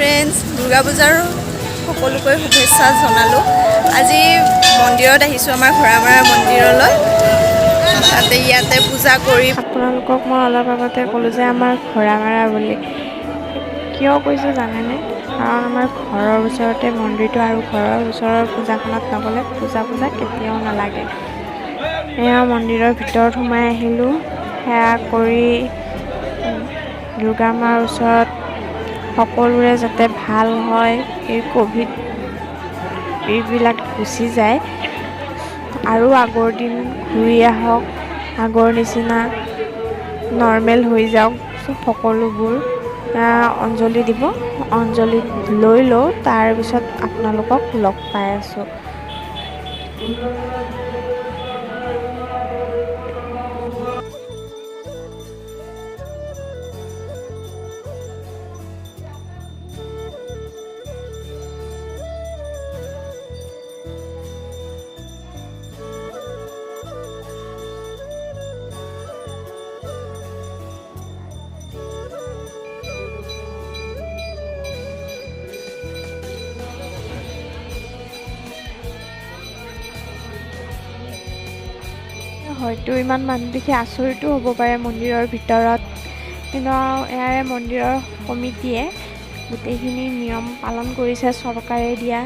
Friends, Durga পূজাৰ সকলোকৈ শুভেচ্ছা জনালোঁ। আজি মন্দিৰত আহিছোঁ, আমাৰ ঘৰামাৰা মন্দিৰলৈ। ইয়াতে পূজা কৰি আপোনালোকক মই অলপ আগতে ক'লোঁ যে আমাৰ ঘৰামাৰা বুলি। কিয় কৈছোঁ জানেনে? কাৰণ আমাৰ ঘৰৰ ওচৰতে মন্দিৰটো, আৰু ঘৰৰ ওচৰৰ পূজাখনত নগ'লে পূজা কেতিয়াও নালাগে। এয়া মন্দিৰৰ ভিতৰত সোমাই আহিলোঁ। সেৱা কৰি দুৰ্গা মাৰ ওচৰত সকলোৰে যাতে ভাল হয়, এই ক'ভিড এইবিলাক গুচি যায় আৰু আগৰ দিন ঘূৰি আহক, আগৰ নিচিনা নৰ্মেল হৈ যাওক সকলোবোৰ। অঞ্জলি দিব, অঞ্জলি লৈ লওঁ, তাৰপিছত আপোনালোকক লগ পাই আছোঁ। হয়তো ইমান মানুহ দেখি আচৰিতো হ'ব পাৰে মন্দিৰৰ ভিতৰত, কিন্তু ইয়াৰে মন্দিৰৰ কমিটিয়ে গোটেইখিনি নিয়ম পালন কৰিছে চৰকাৰে দিয়া।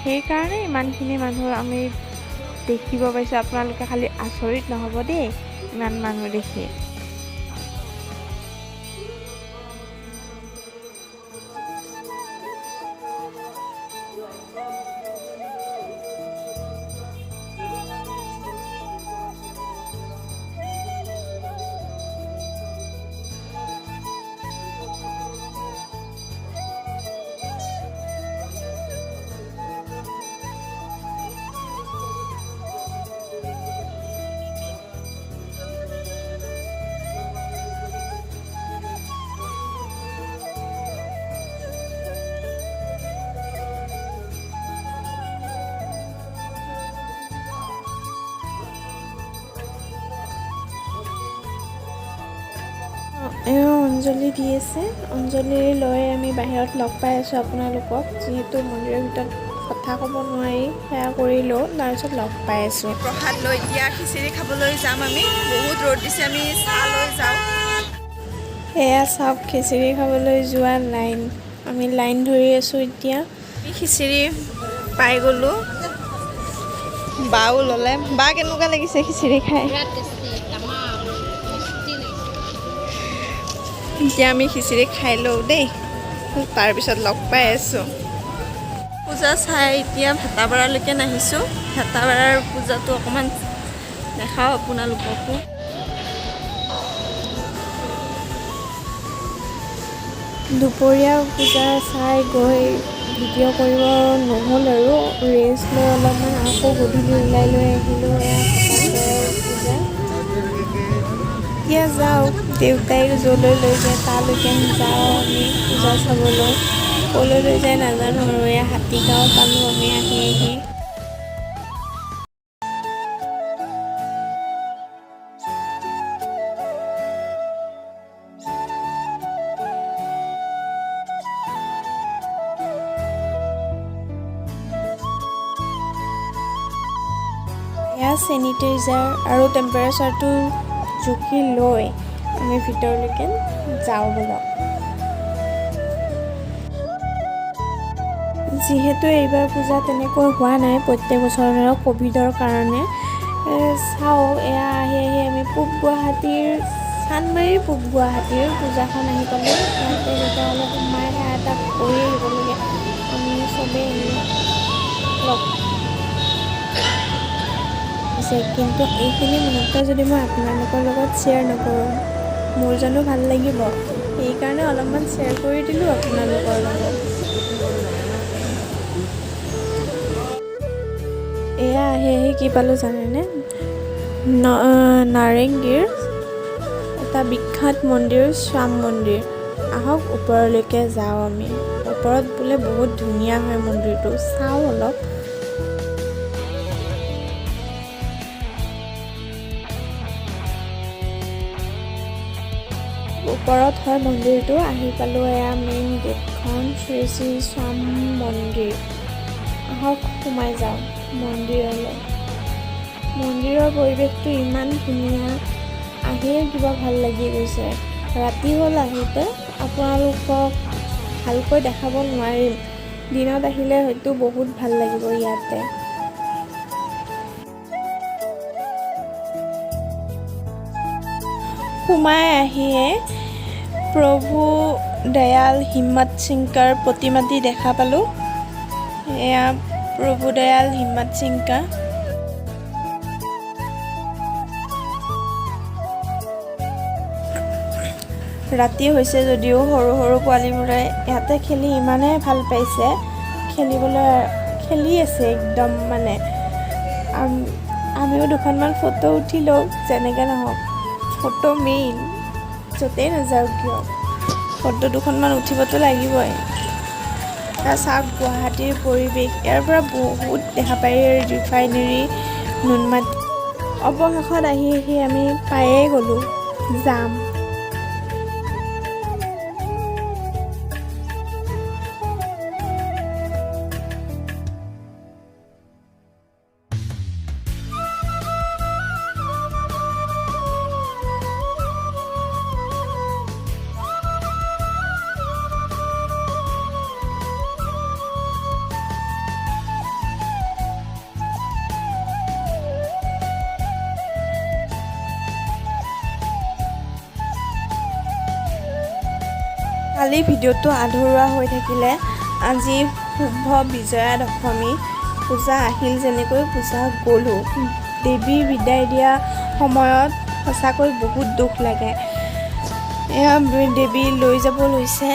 সেইকাৰণে ইমানখিনি মানুহ আমি দেখিব পাইছোঁ। আপোনালোকে খালি আচৰিত নহ'ব দেই ইমান মানুহ দেখি। অঞ্জলি দি আছে, অঞ্জলি লৈ আমি বাহিৰত লগ পাই আছোঁ আপোনালোকক। যিহেতু মন্দিৰৰ ভিতৰত কথা ক'ব নোৱাৰি, সেয়া কৰিলোঁ, তাৰপিছত লগ পাই আছোঁ। প্ৰসাদ লৈ এতিয়া খিচিৰি খাবলৈ যাম আমি। বহুত ৰ'দ দিছে, আমি চাহ লৈ যাওঁ। এয়া চাওক, খিচিৰি খাবলৈ যোৱা লাইন। আমি লাইন ধৰি আছোঁ এতিয়া। খিচিৰি পাই গ'লোঁ, বাও ল'লে। বা কেনেকুৱা লাগিছে খিচিৰি খাই? এতিয়া আমি খিচিৰি খাই লওঁ দেই, তাৰপিছত লগ পাই আছোঁ। পূজা চাই এতিয়া ভেটাপাৰালৈকে নাহিছোঁ। ভেটাপাৰাৰ পূজাটো অকণমান দেখাওঁ আপোনালোককো। দুপৰীয়া পূজা চাই গৈ ভিডিঅ' কৰিব নহ'ল আৰু ৰেষ্ট লৈ অলপমান আকৌ গধূলি ওলাই লৈ আহিলোঁ। এয়া পূজা এতিয়া যাওক, দেউতাই য'লৈ লৈ যায় তালৈকে যাওঁ আমি পূজা চাবলৈ। ক'লৈ লৈ যায় নাজানো আৰু। এয়া হাতীগাঁও পালোঁ আমি আহি। এয়া চেনিটাইজাৰ আৰু টেম্পাৰেচাৰটো জুখি লৈ আমি ভিতৰলৈকে যাওঁ ব'লক। যিহেতু এইবাৰ পূজা তেনেকৈ হোৱা নাই প্ৰত্যেক বছৰৰ ক'ভিডৰ কাৰণে, চাওঁ এয়া আহি আমি চান্দমাৰীৰ পূব গুৱাহাটীৰ পূজাখন আহি পালোঁ। ইয়াতে তেতিয়াহ'লে সোমাই সেয়া এটা কৰি আহিবলগীয়া আমি চবেই লগ কিন্তু এইখিনি মুহূৰ্ত যদি মই আপোনালোকৰ লগত শ্বেয়াৰ নকৰোঁ, মোৰ জানো ভাল লাগিব? সেইকাৰণে অলপমান শ্বেয়াৰ কৰি দিলোঁ আপোনালোকৰ লগত। এয়া আহি কি পালোঁ জানেনে? নাৰেংগীৰ এটা বিখ্যাত মন্দিৰ, শ্যাম মন্দিৰ। আহক ওপৰলৈকে যাওঁ আমি। ওপৰত বোলে বহুত ধুনীয়া হয় মন্দিৰটো, চাওঁ অলপ। ওপৰত হয় মন্দিৰটো। আহি পালোঁ এয়া মেইন গেটখন। শ্ৰী শ্ৰী শ্যাম মন্দিৰ। আহক সোমাই যাওঁ মন্দিৰলৈ। মন্দিৰৰ পৰিৱেশটো ইমান ধুনীয়া, আহিয়ে কিবা ভাল লাগি গৈছে। ৰাতি হ'ল আহোঁতে, আপোনালোকক ভালকৈ দেখাব নোৱাৰিম। দিনত আহিলে হয়তো বহুত ভাল লাগিব ইয়াতে। সোমাই আহিয়ে প্ৰভু দয়াল হিম্মত সিংকাৰ প্ৰতিমাটি দেখা পালোঁ। এয়া প্ৰভু দয়াল হিম্মত সিংকা। ৰাতি হৈছে যদিও সৰু সৰু পোৱালীবোৰে ইয়াতে খেলি ইমানেই ভাল পাইছে, খেলি আছে একদম মানে। আমিও দুখনমান ফটো উঠি লওঁ, যেনেকৈ নহওক ফটো মেইন, য'তেই নাযাওঁ কিয় ফটো দুখনমান উঠিবতো লাগিবই। তাৰ চাওক গুৱাহাটীৰ পৰিৱেশ, ইয়াৰ পৰা বহুত দেখা পায় ৰিফাইনেৰী, নুনমাটি। অৱশেষত আহি আমি পায়ে গ'লোঁ যাম। কালি ভিডিঅ'টো আধৰুৱা হৈ থাকিলে। আজি শুভ বিজয়া দশমী, পূজা আহিল যেনেকৈ পূজা গ'লোঁ। দেৱী বিদায় দিয়া সময়ত সঁচাকৈ বহুত দুখ লাগে। এয়া দেৱী লৈ যাব লৈছে।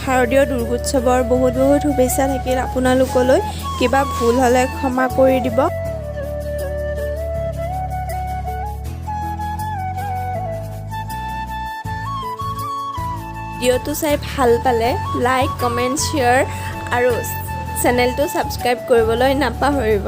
শাৰদীয় দুৰ্গোৎসৱৰ বহুত বহুত শুভেচ্ছা থাকিল আপোনালোকলৈ। কিবা ভুল হ'লে ক্ষমা কৰি দিব। ভিডিঅ'টো চাই ভাল পালে লাইক, কমেণ্ট, শ্বেয়াৰ আৰু চেনেলটো ছাবস্ক্ৰাইব কৰিবলৈ নাপাহৰিব।